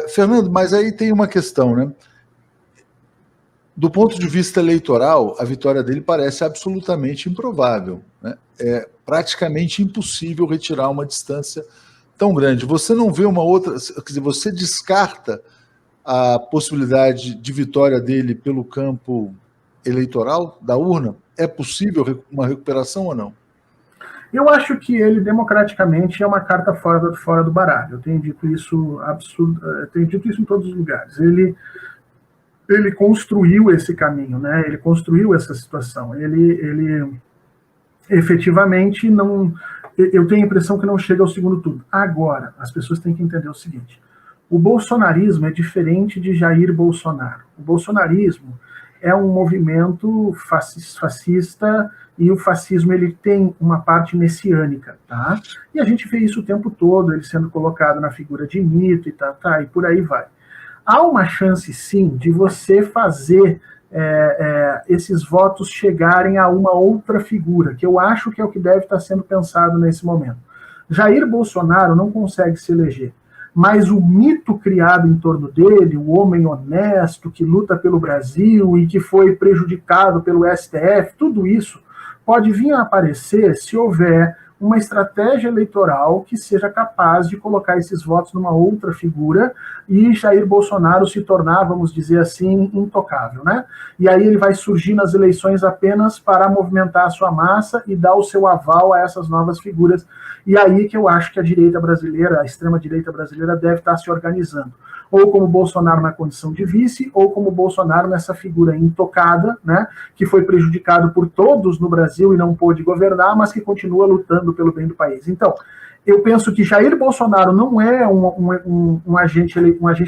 Fernando, mas aí tem uma questão, né? Do ponto de vista eleitoral, a vitória dele parece absolutamente improvável, né? É praticamente impossível retirar uma distância tão grande. Você não vê uma outra, quer dizer, você descarta a possibilidade de vitória dele pelo campo eleitoral da urna? É possível uma recuperação ou não? Eu acho que ele, democraticamente, é uma carta fora do baralho. Eu tenho dito isso tenho dito isso em todos os lugares. Ele construiu esse caminho, né? Ele construiu essa situação. Ele efetivamente não. Eu tenho a impressão que não chega ao segundo turno. Agora, as pessoas têm que entender o seguinte: o bolsonarismo é diferente de Jair Bolsonaro. O bolsonarismo é um movimento fascista e o fascismo ele tem uma parte messiânica, tá? E a gente vê isso o tempo todo, ele sendo colocado na figura de mito e por aí vai. Há uma chance, sim, de você fazer esses votos chegarem a uma outra figura, que eu acho que é o que deve estar sendo pensado nesse momento. Jair Bolsonaro não consegue se eleger, mas o mito criado em torno dele, o homem honesto que luta pelo Brasil e que foi prejudicado pelo STF, tudo isso pode vir a aparecer se houver uma estratégia eleitoral que seja capaz de colocar esses votos numa outra figura e Jair Bolsonaro se tornar, vamos dizer assim, intocável, né? E aí ele vai surgir nas eleições apenas para movimentar a sua massa e dar o seu aval a essas novas figuras. E aí que eu acho que a direita brasileira, a extrema-direita brasileira, deve estar se organizando. Ou como Bolsonaro na condição de vice, ou como Bolsonaro nessa figura intocada, né, que foi prejudicado por todos no Brasil e não pôde governar, mas que continua lutando pelo bem do país. Então, eu penso que Jair Bolsonaro não é um agente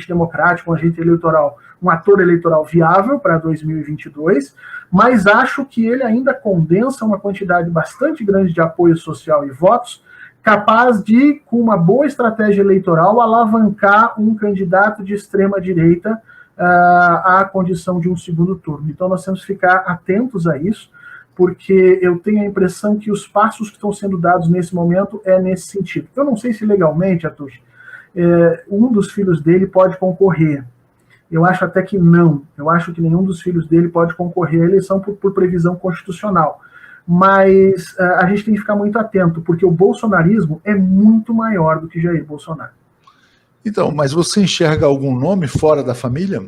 democrático, um agente eleitoral, um ator eleitoral viável para 2022, mas acho que ele ainda condensa uma quantidade bastante grande de apoio social e votos, capaz de, com uma boa estratégia eleitoral, alavancar um candidato de extrema-direita à condição de um segundo turno. Então nós temos que ficar atentos a isso, porque eu tenho a impressão que os passos que estão sendo dados nesse momento é nesse sentido. Eu não sei se legalmente, Atush, um dos filhos dele pode concorrer. Eu acho até que não. Eu acho que nenhum dos filhos dele pode concorrer à eleição por previsão constitucional. Mas a gente tem que ficar muito atento, porque o bolsonarismo é muito maior do que Jair Bolsonaro. Então, mas você enxerga algum nome fora da família?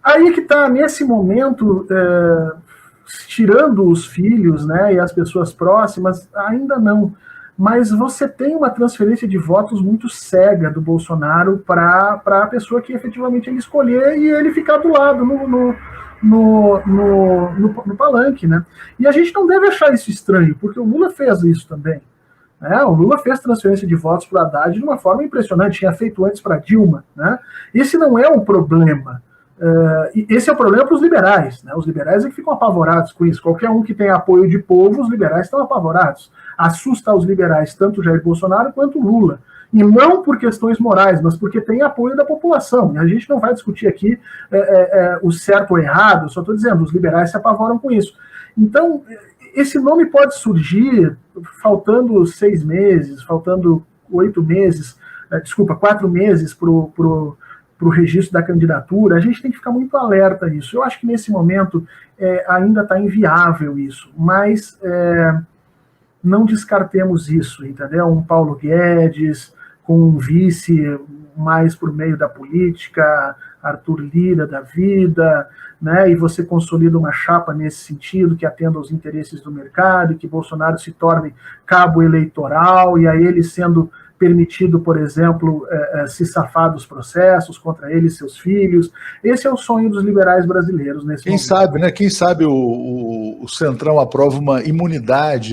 Aí que está, nesse momento, tirando os filhos, né, e as pessoas próximas, ainda não. Mas você tem uma transferência de votos muito cega do Bolsonaro para a pessoa que efetivamente ele escolher e ele ficar do lado no palanque, né? E a gente não deve achar isso estranho, porque o Lula fez isso também. Né? O Lula fez transferência de votos para o Haddad de uma forma impressionante, tinha feito antes para Dilma. Né? Esse não é um problema. Esse é o problema para os liberais. Né? Os liberais é que ficam apavorados com isso. Qualquer um que tem apoio de povo, os liberais estão apavorados. Assusta os liberais, tanto Jair Bolsonaro quanto Lula. E não por questões morais, mas porque tem apoio da população. E a gente não vai discutir aqui o certo ou errado, só estou dizendo, os liberais se apavoram com isso. Então, esse nome pode surgir faltando 6 meses, faltando 8 meses, 4 meses para o registro da candidatura. A gente tem que ficar muito alerta a isso. Eu acho que nesse momento ainda está inviável isso, mas não descartemos isso, entendeu? Um Paulo Guedes com um vice mais por meio da política, Arthur Lira da vida, né? E você consolida uma chapa nesse sentido, que atenda aos interesses do mercado, que Bolsonaro se torne cabo eleitoral, e aí ele sendo permitido, por exemplo, se safar dos processos contra ele e seus filhos. Esse é o sonho dos liberais brasileiros nesse momento. Quem sabe, né? Quem sabe o Centrão aprova uma imunidade